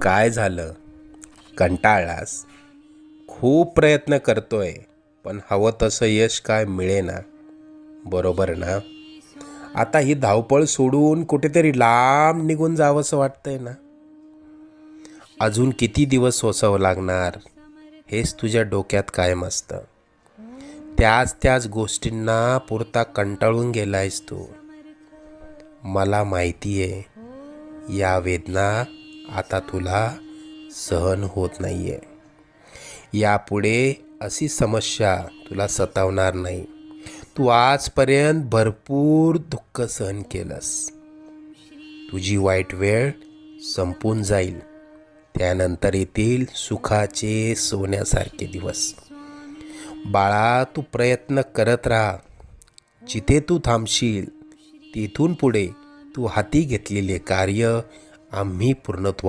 काय झालं? कंटाळलास? खूप प्रयत्न करतोय, पण हवं तसं यश काय मिळेना, बरोबर ना? आता ही धावपळ सोडून कुठेतरी लांब निघून जावंसं वाटतंय ना? अजून किती दिवस सोसावं लागणार हेच तुझ्या डोक्यात कायम असतं. त्याच त्याच गोष्टींना पुरता कंटाळून गेलायस तू. मला माहिती आहे, या वेदना आता तुला सहन होत नाहीये. यापुढे अशी समस्या तुला सतावणार नाही. तू आजपर्यंत भरपूर दुःख सहन केलंस. तुझी वाईट वेळ संपून जाईल. त्यानंतर येतील सुखाचे सोन्यासारखे दिवस. बाळा, तू प्रयत्न करत राहा. जिथे तू थांबशील तिथून पुढे तू हाती घेतलेले कार्य आम्ही पूर्णत्वा